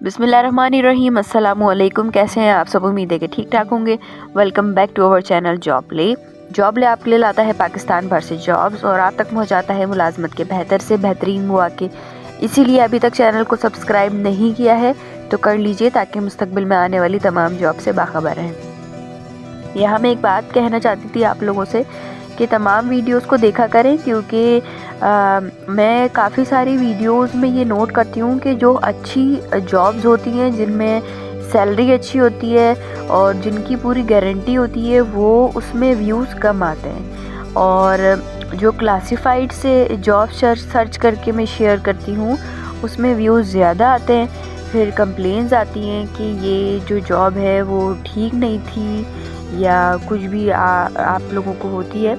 बिस्मिल्लाहिर्रहमानिर्रहीम। अस्सलामुअलैकुम। कैसे हैं आप सब? उम्मीद है कि ठीक ठाक होंगे। Welcome back to our channel जॉबले। जॉबले आपके लिए लाता है पाकिस्तान भर से जॉब्स और आप तक पहुंचाता है मुलाजमत के बेहतर से बेहतरीन मौके। इसीलिए अभी तक चैनल को सब्सक्राइब नहीं किया है तो कर लीजिए ताकि मुस्तकबिल में आने वाली तमाम जॉब से बाखबर रहें। यहाँ मैं एक बात कहना चाहती थी आप लोगों से कि तमाम वीडियोस को देखा करें, क्योंकि मैं काफ़ी सारी वीडियोस में ये नोट करती हूँ कि जो अच्छी जॉब्स होती हैं, जिनमें सैलरी अच्छी होती है और जिनकी पूरी गारंटी होती है, वो उसमें व्यूज़ कम आते हैं। और जो क्लासिफाइड से जॉब सर्च करके मैं शेयर करती हूँ उसमें व्यूज़ ज़्यादा आते हैं। फिर कंप्लेंट्स आती हैं कि ये जो जॉब है वो ठीक नहीं थी या कुछ भी आप लोगों को होती है।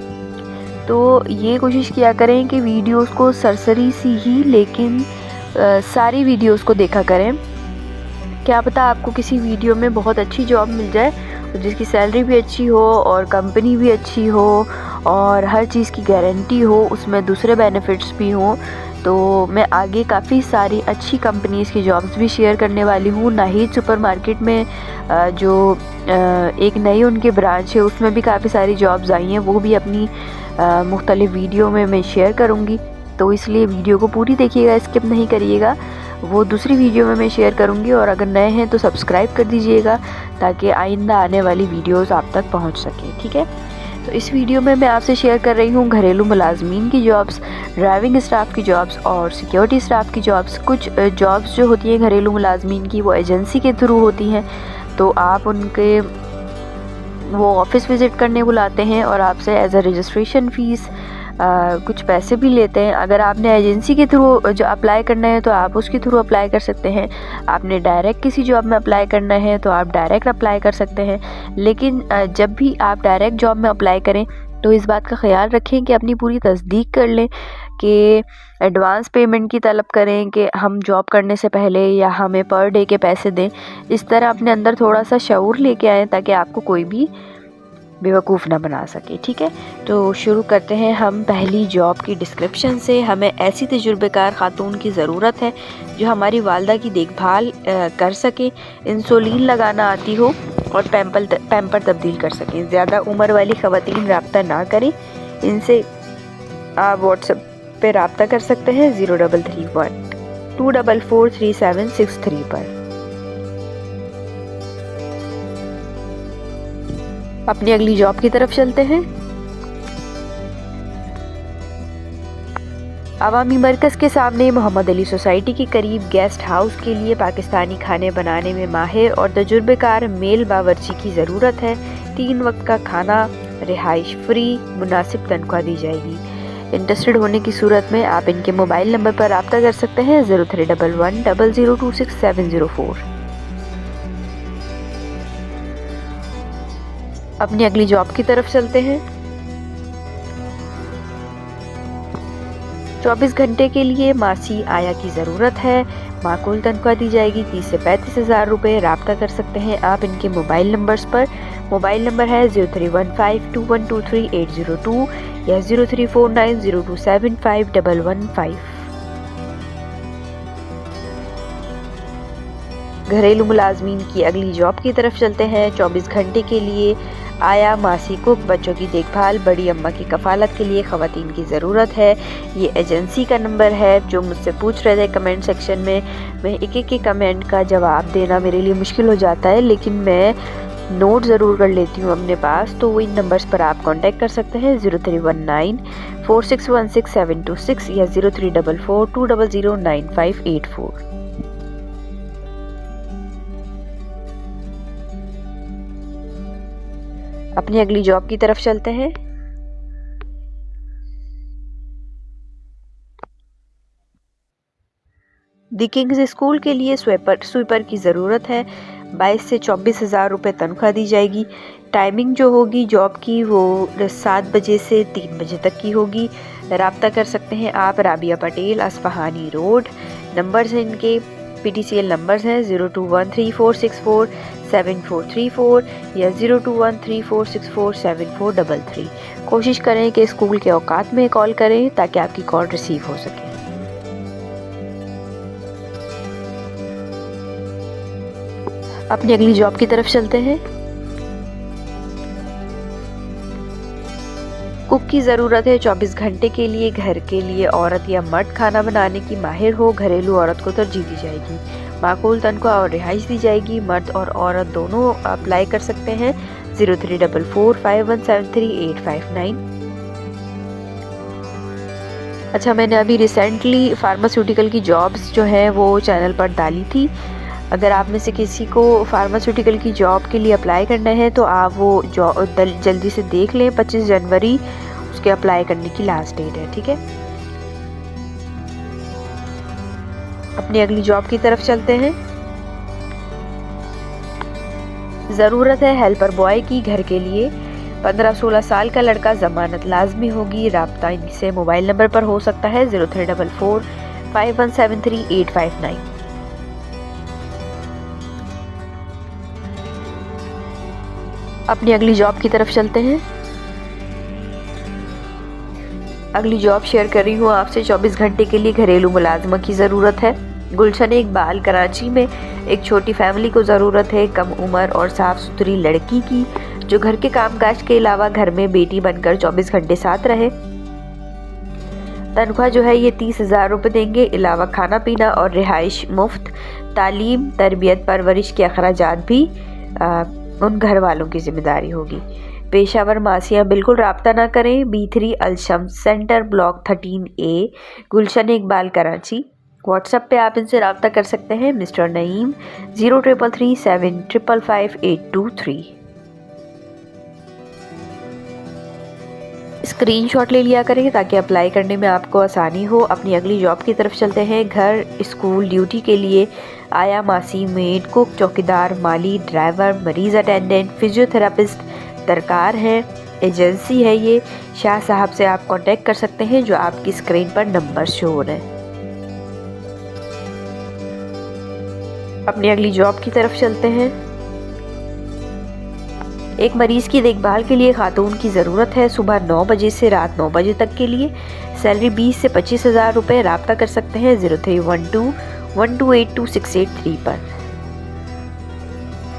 तो ये कोशिश किया करें कि वीडियोस को सरसरी सी ही लेकिन सारी वीडियोस को देखा करें। क्या पता आपको किसी वीडियो में बहुत अच्छी जॉब मिल जाए जिसकी सैलरी भी अच्छी हो और कंपनी भी अच्छी हो और हर चीज़ की गारंटी हो, उसमें दूसरे बेनिफिट्स भी हों। तो मैं आगे काफ़ी सारी अच्छी कंपनीज़ की जॉब्स भी शेयर करने वाली हूँ। नाहिद सुपरमार्केट में जो एक नई उनकी ब्रांच है उसमें भी काफ़ी सारी जॉब्स आई हैं, वो भी अपनी मुख्तलिफ वीडियो में मैं शेयर करूँगी। तो इसलिए वीडियो को पूरी देखिएगा, स्किप नहीं करिएगा। वो दूसरी वीडियो में मैं शेयर करूँगी और अगर नए हैं तो सब्सक्राइब कर दीजिएगा ताकि आइंदा आने वाली वीडियोस आप तक पहुँच सके। ठीक है, तो इस वीडियो में मैं आपसे शेयर कर रही हूँ घरेलू मुलाजमीन की जॉब्स, ड्राइविंग स्टाफ की जॉब्स और सिक्योरिटी स्टाफ की जॉब्स। कुछ जॉब्स जो होती हैं घरेलू मुलाजमीन की वो एजेंसी के थ्रू होती हैं, तो आप उनके वो ऑफ़िस विज़िट करने बुलाते हैं और आपसे एज अ रजिस्ट्रेशन फ़ीस कुछ पैसे भी लेते हैं। अगर आपने एजेंसी के थ्रू जो अप्लाई करना है तो आप उसके थ्रू अप्लाई कर सकते हैं। आपने डायरेक्ट किसी जॉब में अप्लाई करना है तो आप डायरेक्ट अप्लाई कर सकते हैं। लेकिन जब भी आप डायरेक्ट जॉब में अप्लाई करें तो इस बात का ख्याल रखें कि अपनी पूरी तस्दीक कर लें कि एडवांस पेमेंट की तलब करें कि हम जॉब करने से पहले या हमें पर डे के पैसे दें। इस तरह अपने अंदर थोड़ा सा शऊर लेके आएँ ताकि आपको कोई भी बेवकूफ़ ना बना सके। ठीक है, तो शुरू करते हैं हम पहली जॉब की डिस्क्रिप्शन से। हमें ऐसी तजुर्बेकार खातून की ज़रूरत है जो हमारी वालदा की देखभाल कर सके, इंसुलिन लगाना आती हो और पैम्पर तब्दील कर सकें। ज़्यादा उम्र वाली ख़वातीन रब्ता ना करें, इनसे आप व्हाट्सएप पे रब्ता कर सकते हैं 0331 244 3763 पर। अपनी अगली जॉब की तरफ चलते हैं। अवामी मरकज़ के सामने मोहम्मद अली सोसाइटी के करीब गेस्ट हाउस के लिए पाकिस्तानी खाने बनाने में माहिर और तजुर्बेकार मेल बावर्ची की ज़रूरत है। 3 वक्त का खाना, रिहाइश फ्री, मुनासिब तनख्वाह दी जाएगी। इंटरेस्टेड होने की सूरत में आप इनके मोबाइल नंबर पर रब्ता कर सकते हैं 0311 0026 704। अपनी अगली जॉब की तरफ चलते हैं। 24 घंटे के लिए मासी आया की ज़रूरत है। माकूल तनख्वाह दी जाएगी 30 से 35 हज़ार रुपये। रब्ता कर सकते हैं आप इनके मोबाइल नंबर्स पर। मोबाइल नंबर है 03152123 या 03490275 घरेलू मुलाजमीन की अगली जॉब की तरफ चलते हैं। 24 घंटे के लिए आया, मासी कुक, बच्चों की देखभाल, बड़ी अम्मा की कफालत के लिए ख़वातीन की ज़रूरत है। ये एजेंसी का नंबर है। जो मुझसे पूछ रहे थे कमेंट सेक्शन में, मैं एक एक के कमेंट का जवाब देना मेरे लिए मुश्किल हो जाता है, लेकिन मैं नोट ज़रूर कर लेती हूँ अपने पास। तो वो इन नंबर्स पर आप कांटेक्ट कर सकते हैं 0319 4616 726 या 0344 200 9584। अपनी अगली जॉब की तरफ चलते हैं। द किंग्स स्कूल के लिए स्वीपर की ज़रूरत है। 22 से 24 हज़ार रुपये तनख्वाह दी जाएगी। टाइमिंग जो होगी जॉब की वो 7 बजे से 3 बजे तक की होगी। रब्ता कर सकते हैं आप राबिया पटेल, असफहानी रोड। नंबर्स हैं इनके, PTCL नंबर्स हैं 0213464744 या 0213464743। कोशिश करें कि स्कूल के औकात में कॉल करें ताकि आपकी कॉल रिसीव हो सके। अपनी अगली जॉब की तरफ चलते हैं। कुक की ज़रूरत है 24 घंटे के लिए। घर के लिए औरत या मर्द खाना बनाने की माहिर हो। घरेलू औरत को तरजीह दी जाएगी। माकूल तनख्वाह और रिहाइश दी जाएगी। मर्द और औरत दोनों अप्लाई कर सकते हैं। 03445173 अच्छा, मैंने अभी रिसेंटली फार्मास्यूटिकल की जॉब्स जो है वो चैनल पर डाली थी। अगर आप में से किसी को फार्मास्यूटिकल की जॉब के लिए अप्लाई करना है तो आप वो जल्दी से देख लें। 25 जनवरी उसके अप्लाई करने की लास्ट डेट है, ठीक है। अपनी अगली जॉब की तरफ चलते हैं। ज़रूरत है हेल्पर बॉय की घर के लिए। 15-16 साल का लड़का, ज़मानत लाजमी होगी। राब्ता इनसे मोबाइल नंबर पर हो सकता है 03445173 अपनी अगली जॉब की तरफ चलते हैं। अगली जॉब शेयर कर रही हूँ आपसे। 24 घंटे के लिए घरेलू मुलाजमा की ज़रूरत है। गुलशन इकबाल, कराची में एक छोटी फैमिली को ज़रूरत है कम उम्र और साफ़ सुथरी लड़की की जो घर के कामकाज के अलावा घर में बेटी बनकर 24 घंटे साथ रहे। तनख्वाह जो है ये 30,000 रुपये देंगे। अलावा खाना पीना और रिहाइश मुफ्त। तालीम, तरबियत, परवरिश के अखराजात भी उन घर वालों की जिम्मेदारी होगी। पेशावर मासियाँ बिल्कुल राब्ता ना करें। B3 Al Shams centre, block 13A, गुलशन इकबाल, कराची। व्हाट्सएप पे आप इनसे राब्ता कर सकते हैं। मिस्टर नईम 0333755823। स्क्रीनशॉट ले लिया करें ताकि अप्लाई करने में आपको आसानी हो। अपनी अगली जॉब की तरफ चलते हैं। घर स्कूल ड्यूटी के लिए आया, मासी, मेड, कुक, चौकीदार, माली, ड्राइवर, मरीज अटेंडेंट, फिजियोथेरापिस्ट दरकार है। एजेंसी है ये। शाह साहब से आप कांटेक्ट कर सकते हैं जो आपकी स्क्रीन पर नंबर शो हो रहे हैं। अपनी अगली जॉब की तरफ चलते हैं। एक मरीज की देखभाल के लिए खातून की ज़रूरत है। सुबह 9 बजे से रात 9 बजे तक के लिए। सैलरी 20 से 25,000 रुपये। राब्ता कर सकते हैं 0312128263 पर।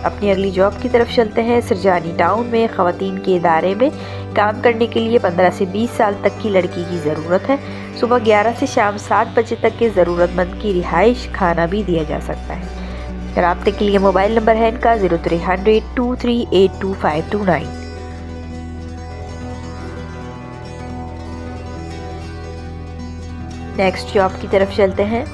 अपनी अगली जॉब की तरफ चलते हैं। सरजानी टाउन में ख़वातीन के इदारे में काम करने के लिए 15 से 20 साल तक की लड़की की ज़रूरत है। सुबह 11 से शाम 7 बजे तक के ज़रूरतमंद की रिहाइश, खाना भी दिया जा सकता है। राब्ते के लिए मोबाइल नंबर है इनका 030023822529। नेक्स्ट जॉब की तरफ चलते हैं।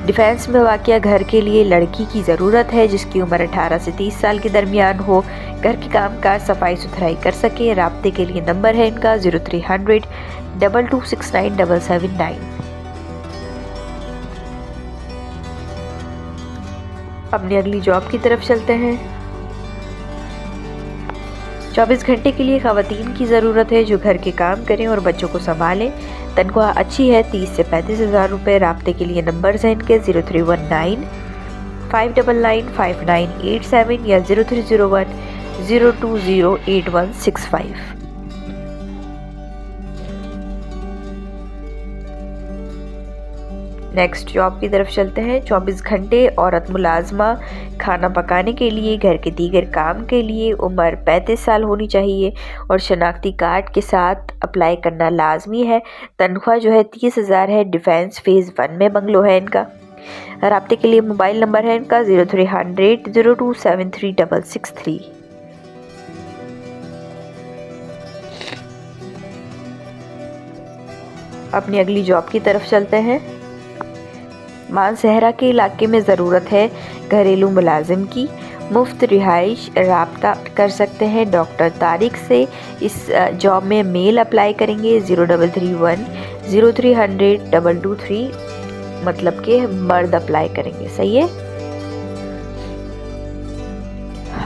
डिफेंस में वाक़या घर के लिए लड़की की ज़रूरत है जिसकी उम्र 18 से 30 साल के दरमियान हो। घर के कामकाज, सफाई सुथराई कर सके। राब्ते के लिए नंबर है इनका 030022697779। अपनी अगली जॉब की तरफ चलते हैं। 24 घंटे के लिए ख़वातीन की ज़रूरत है जो घर के काम करें और बच्चों को संभालें। तनख्वाह अच्छी है, 30 से 35,000 रुपये। राब्ते के लिए नंबर्स हैं इनके 0319599587 या 0301020865। नेक्स्ट जॉब की तरफ चलते हैं। 24 घंटे औरत मुलाजमा, खाना पकाने के लिए, घर के दीगर काम के लिए। उम्र 35 साल होनी चाहिए और शनाख्ती कार्ड के साथ अप्लाई करना लाजमी है। तनख्वाह जो है 30,000 है। डिफेंस फेज़ 1 में बंगलो है इनका। राब्ते के लिए मोबाइल नंबर है इनका 030002736663। अपनी अगली जॉब की तरफ चलते हैं। मानसहरा के इलाके में ज़रूरत है घरेलू मुलाजिम की। मुफ्त रिहाइश। राब्ता कर सकते हैं डॉक्टर तारिक से। इस जॉब में मेल अप्लाई करेंगे 033103002223, मतलब कि मर्द अप्लाई करेंगे। सही है।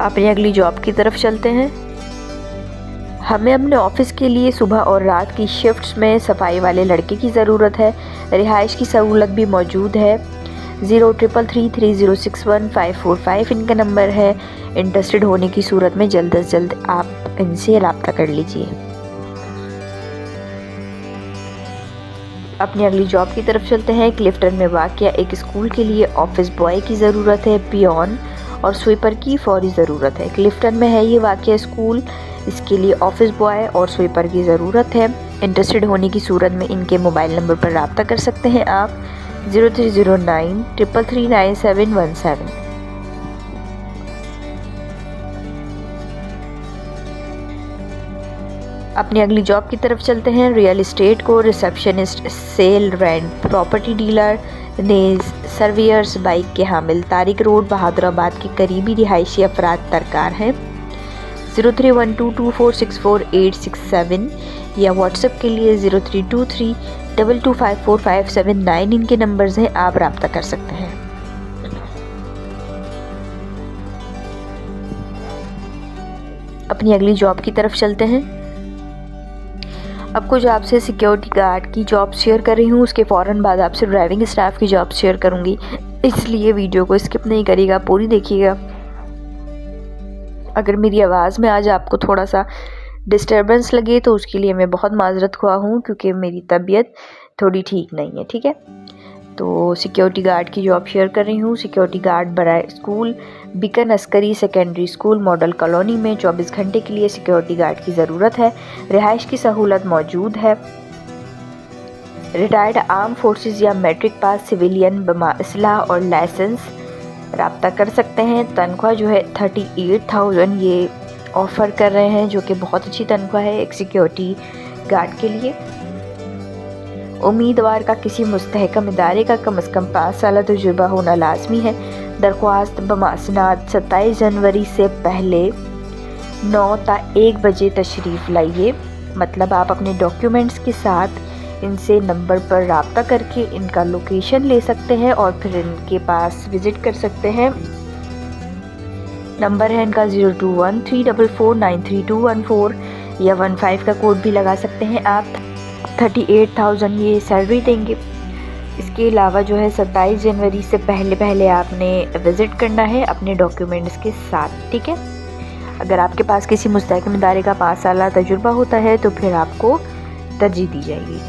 अपनी अगली जॉब की तरफ चलते हैं। हमें अपने ऑफिस के लिए सुबह और रात की शिफ्ट्स में सफाई वाले लड़के की ज़रूरत है। रिहाइश की सहूलत भी मौजूद है। 0333306155 इनका नंबर है। इंटरेस्टेड होने की सूरत में जल्द से जल्द आप इनसे रब्ता कर लीजिए। अपनी अगली जॉब की तरफ चलते हैं। क्लिफ्टन में वाक़या एक स्कूल के लिए ऑफिस बॉय की ज़रूरत है। पियोन और स्वीपर की फौरी ज़रूरत है। क्लिफ्टन में है ये वाक़या स्कूल, इसके लिए ऑफिस बॉय और स्वीपर की ज़रूरत है। इंटरेस्टेड होने की सूरत में इनके मोबाइल नंबर पर रब्ता कर सकते हैं आप 0309 333 9717। अपनी अगली जॉब की तरफ चलते हैं। रियल इस्टेट को receptionist, sale, rent, property dealer, नेज, सर्वियर्स, बाइक के हामिल, तारिक रोड, बहादुराबाद के करीबी रिहायशी अफराद दरकार हैं। 0312246487 या व्हाट्सएप के लिए 0323225459 इनके नंबर्स हैं, आप रब्ता कर सकते हैं। अपनी अगली जॉब की तरफ चलते हैं। अब कुछ आपसे सिक्योरिटी गार्ड की जॉब शेयर कर रही हूँ, उसके फ़ौरन बाद आपसे ड्राइविंग स्टाफ की जॉब शेयर करूँगी, इसलिए वीडियो को स्किप नहीं करिएगा, पूरी देखिएगा। अगर मेरी आवाज़ में आज आपको थोड़ा सा डिस्टर्बेंस लगे तो उसके लिए मैं बहुत माजरत ख्वाह हूँ, क्योंकि मेरी तबीयत थोड़ी ठीक नहीं है, ठीक है। तो सिक्योरिटी गार्ड की जॉब शेयर कर रही हूँ। सिक्योरिटी गार्ड बराए school, Beacon Askari secondary school model colony में 24 घंटे के लिए सिक्योरिटी गार्ड की ज़रूरत है। रिहाइश की सहूलत मौजूद है। रिटायर्ड आर्म फोर्सेस या मैट्रिक पास सिविलियन बमाइसलाह और लाइसेंस रब्ता कर सकते हैं। तनख्वाह जो है 38,000 ये ऑफ़र कर रहे हैं, जो कि बहुत अच्छी तनख्वाह है एक सिक्योरिटी गार्ड के लिए। उम्मीदवार का किसी मुस्तहकम इदारे का कम अज़ कम 5 साल तजुर्बा होना लाजमी है। दरख्वास्त बमासनाद 27 जनवरी से पहले 9 ता 1 बजे तशरीफ़ लाइए। मतलब आप अपने डॉक्यूमेंट्स के साथ इनसे नंबर पर रब्ता करके इनका लोकेशन ले सकते हैं और फिर इनके पास विज़िट कर सकते हैं। नंबर है इनका 0213449314 या 15 का कोड भी लगा सकते हैं आप। 38,000 ये सैलरी देंगे। इसके अलावा जो है 27 जनवरी से पहले आपने विज़िट करना है अपने डॉक्यूमेंट्स के साथ, ठीक है। अगर आपके पास किसी मुस्तहकम इदारे का 5 साल तजुर्बा होता है तो फिर आपको तरजीह दी जाएगी।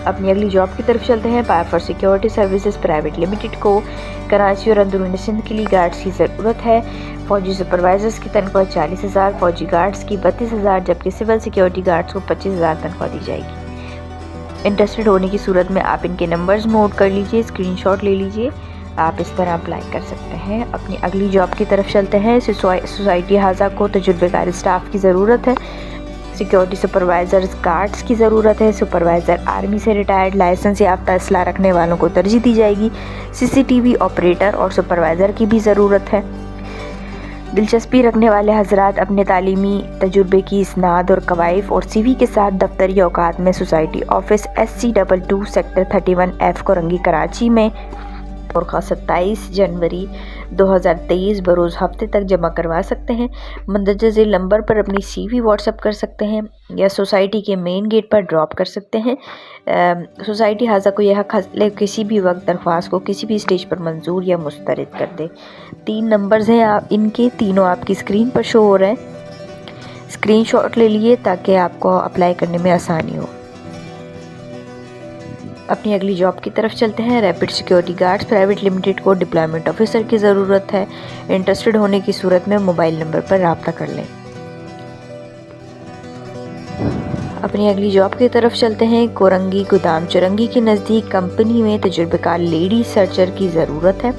अपनी अगली जॉब की तरफ चलते हैं। Power for security services private limited को कराची और अंदरूनी सिंध के लिए गार्ड्स की ज़रूरत है। फ़ौजी सुपरवाइज़र्स की तनख्वाह 40,000, फ़ौजी गार्ड्स की 32,000, जबकि सिविल सिक्योरिटी गार्ड्स को 25,000 तनख्वाह दी जाएगी। इंटरेस्टेड होने की सूरत में आप इनके नंबर्स नोट कर लीजिए, स्क्रीनशॉट ले लीजिए, आप इस तरह अप्लाई कर सकते हैं। अपनी अगली जॉब की तरफ चलते हैं। सोसाइटी हाजा को तजुर्बेकार स्टाफ की ज़रूरत है। सिक्योरिटी सुपरवाइज़र्स गार्ड्स की ज़रूरत है। सुपरवाइज़र आर्मी से रिटायर्ड लाइसेंस याफ्ता असला रखने वालों को तरजीह दी जाएगी। CCTV ऑपरेटर और सुपरवाइज़र की भी ज़रूरत है। दिलचस्पी रखने वाले हजरात अपने तालीमी तजुर्बे की इसनाद और कवाइफ और CV के साथ दफ्तरी औकात में society office SC22 sector 31F Korangi Karachi में और 27 जनवरी 2023 बरोज़ हफ्ते तक जमा करवा सकते हैं। मंदरजा झेल नंबर पर अपनी CV व्हाट्सअप कर सकते हैं या सोसाइटी के मेन गेट पर ड्रॉप कर सकते हैं। सोसाइटी हाजा को यह किसी भी वक्त दरख्वास्त को किसी भी स्टेज पर मंजूर या मुस्तरद कर दे। 3 नंबर्स हैं, आप इनके तीनों आपकी स्क्रीन पर शो हो रहे हैं। स्क्रीनशॉट ले लिए ताकि आपको अप्लाई करने में आसानी हो। अपनी अगली जॉब की तरफ चलते हैं। Rapid security guards private limited को डिप्लॉयमेंट ऑफिसर की ज़रूरत है। इंटरेस्टेड होने की सूरत में मोबाइल नंबर पर रब्ता कर लें। अपनी अगली जॉब की तरफ चलते हैं। कोरंगी गोदाम चुरंगी के नज़दीक कंपनी में तजुर्बेकार लेडी सर्चर की ज़रूरत है।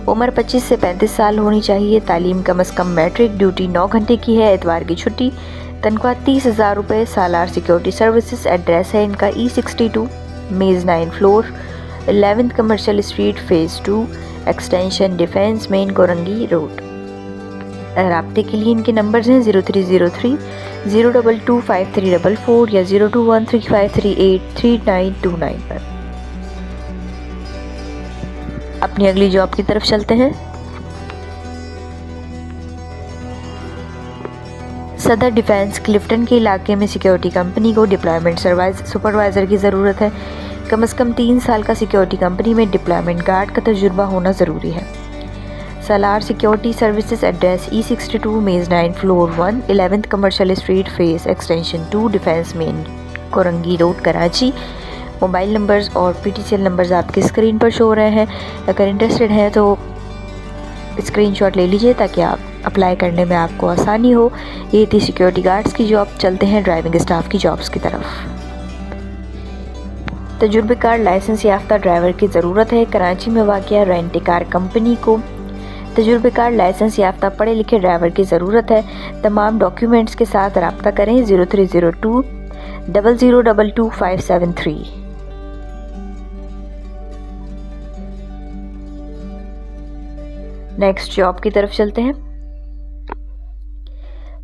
उम्र 25 से 35 साल होनी चाहिए। तालीम कम अज़ कम मैट्रिक। ड्यूटी 9 घंटे की है, एतवार की छुट्टी। तनख्वाह 30,000 रुपये। सालार सिक्योरिटी सर्विसेज। एड्रेस है इनका E62 मेज़ 9 floor 11th commercial street phase 2 extension defence main Korangi road. राब्ते के लिए इनके नंबर्स हैं 0303 0225344 या 021353833929 पर। अपनी अगली जॉब की तरफ चलते हैं। सदर डिफेंस क्लिफ्टन के इलाके में सिक्योरिटी कंपनी को डिप्लॉयमेंट सुपरवाइज़र की ज़रूरत है। कम अज़ कम 3 साल का सिक्योरिटी कंपनी में डिप्लॉयमेंट गार्ड का तजुर्बा होना ज़रूरी है। सालार सिक्योरिटी सर्विसेज। एड्रेस E62 मेज़ 9 floor 1 11th commercial street phase extension 2 defence main Korangi road Karachi. Mobile numbers और PTCL नंबर्स आपकी स्क्रीन पर शो हो रहे हैं। अगर इंटरेस्टेड हैं तो स्क्रीनशॉट ले लीजिए ताकि आप अप्लाई करने में आपको आसानी हो। ये थी सिक्योरिटी गार्ड्स की जॉब। चलते हैं ड्राइविंग स्टाफ की जॉब्स की तरफ। तजुर्बेकार लाइसेंस याफ्ता ड्राइवर की ज़रूरत है। कराची में वाक़या रेंट कार कंपनी को तजुर्बेकार लाइसेंस याफ्ता पढ़े लिखे ड्राइवर की ज़रूरत है। तमाम डॉक्यूमेंट्स के साथ रब्ता करें 0302 0022 573। नेक्स्ट जॉब की तरफ चलते हैं।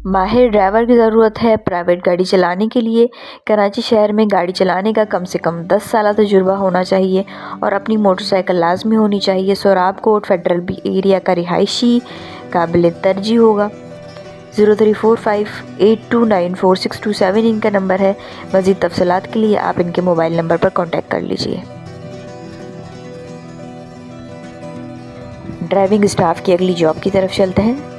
माहिर ड्राइवर की ज़रूरत है प्राइवेट गाड़ी चलाने के लिए। कराची शहर में गाड़ी चलाने का कम से कम 10 साल तजुर्बा होना चाहिए और अपनी मोटरसाइकिल लाजमी होनी चाहिए। Sohrab Goth Federal B Area का रिहायशी काबिल तरजीह होगा। 034582946227 इनका नंबर है। मज़ीद तफसीलात के लिए आप इनके मोबाइल नंबर पर कॉन्टैक्ट कर लीजिए। ड्राइविंग स्टाफ की अगली जॉब की तरफ चलते हैं।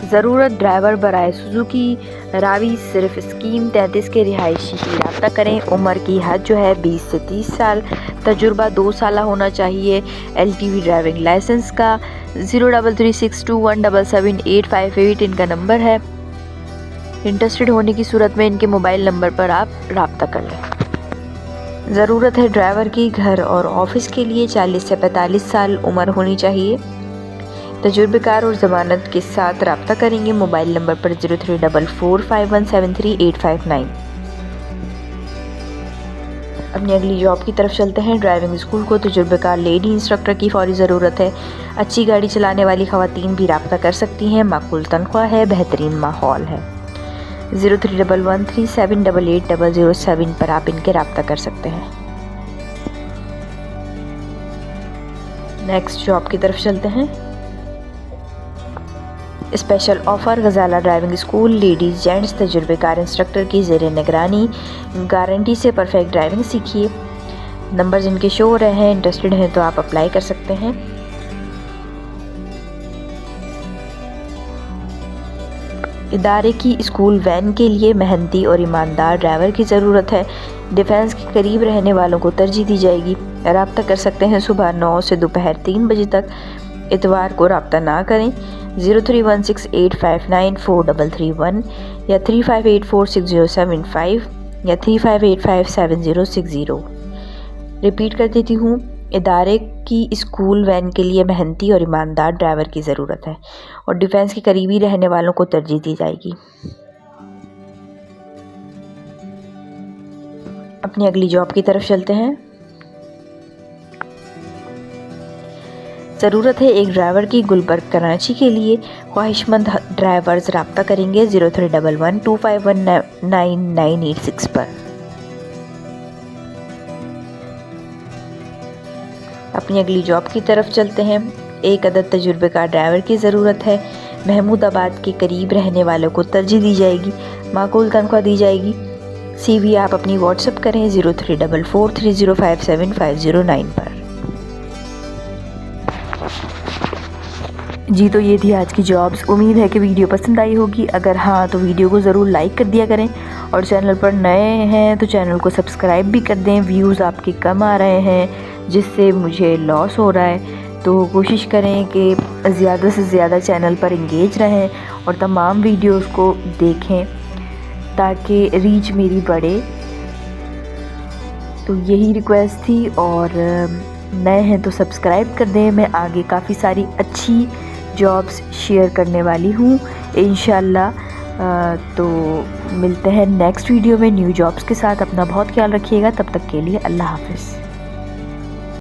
ज़रूरत ड्राइवर बराए सुजुकी रावी सिर्फ स्कीम 33 के रिहायशी की रब्ता करें। उम्र की हद जो है 20 से 30 साल। तजुर्बा 2 साल होना चाहिए। LTV ड्राइविंग लाइसेंस का 033621777858 इनका नंबर है। इंटरेस्टेड होने की सूरत में इनके मोबाइल नंबर पर आप रब्ता कर लें। ज़रूरत है ड्राइवर की घर और ऑफिस के लिए 40 से 45 साल उम्र होनी चाहिए। तजुर्बेकार और ज़मानत के साथ रब्ता करेंगे मोबाइल नंबर पर 034451738559। अपनी अगली जॉब की तरफ चलते हैं। ड्राइविंग स्कूल को तजुर्बेकार लेडी इंस्ट्रक्टर की फौरी ज़रूरत है। अच्छी गाड़ी चलाने वाली ख़वातीन भी रब्ता कर सकती हैं। माकूल तनख्वाह है, बेहतरीन माहौल है। 031137880007 पर आप इनके रब्ता कर सकते हैं। नेक्स्ट जॉब की तरफ चलते हैं। Special offer Ghazala driving school ladies gents तजुर्बेकार इंस्ट्रक्टर की ज़ेरे निगरानी गारंटी से परफेक्ट ड्राइविंग सीखिए। नंबर जिनके शो हो रहे हैं, इंटरेस्टेड हैं तो आप अप्लाई कर सकते हैं। इदारे की स्कूल वैन के लिए मेहनती और ईमानदार ड्राइवर की ज़रूरत है। डिफेंस के करीब रहने वालों को तरजीह दी जाएगी। रब्ता कर सकते हैं सुबह 9 से दोपहर 3 बजे तक। इतवार को रब्ता ना करें। 0316859431 या 35846075 या 35857060। रिपीट कर देती हूँ। इदारे की स्कूल वैन के लिए मेहनती और ईमानदार ड्राइवर की ज़रूरत है और डिफेंस के करीबी रहने वालों को तरजीह दी जाएगी। अपनी अगली जॉब की तरफ चलते हैं। ज़रूरत है एक ड्राइवर की गुलबर्ग कराची के लिए। ख्वाहिशमंद ड्राइवर्स रब्ता करेंगे 0311251986 पर। अपनी अगली जॉब की तरफ चलते हैं। एक अदद तजुर्बेकार ड्राइवर की ज़रूरत है। महमूदाबाद के करीब रहने वालों को तरजीह दी जाएगी। माकूल तनख्वाह दी जाएगी। CV आप अपनी व्हाट्सएप करें 0344305750 पर। जी तो ये थी आज की जॉब्स। उम्मीद है कि वीडियो पसंद आई होगी। अगर हाँ तो वीडियो को ज़रूर लाइक कर दिया करें और चैनल पर नए हैं तो चैनल को सब्सक्राइब भी कर दें। व्यूज़ आपके कम आ रहे हैं जिससे मुझे लॉस हो रहा है, तो कोशिश करें कि ज़्यादा से ज़्यादा चैनल पर इंगेज रहें और तमाम वीडियोस को देखें ताकि रीच मेरी बढ़े। तो यही रिक्वेस्ट थी और नए हैं तो सब्सक्राइब कर दें। मैं आगे काफ़ी सारी अच्छी जॉब्स शेयर करने वाली हूँ इंशाल्लाह। तो मिलते हैं नेक्स्ट वीडियो में न्यू जॉब्स के साथ। अपना बहुत ख्याल रखिएगा। तब तक के लिए अल्लाह हाफ़िज़।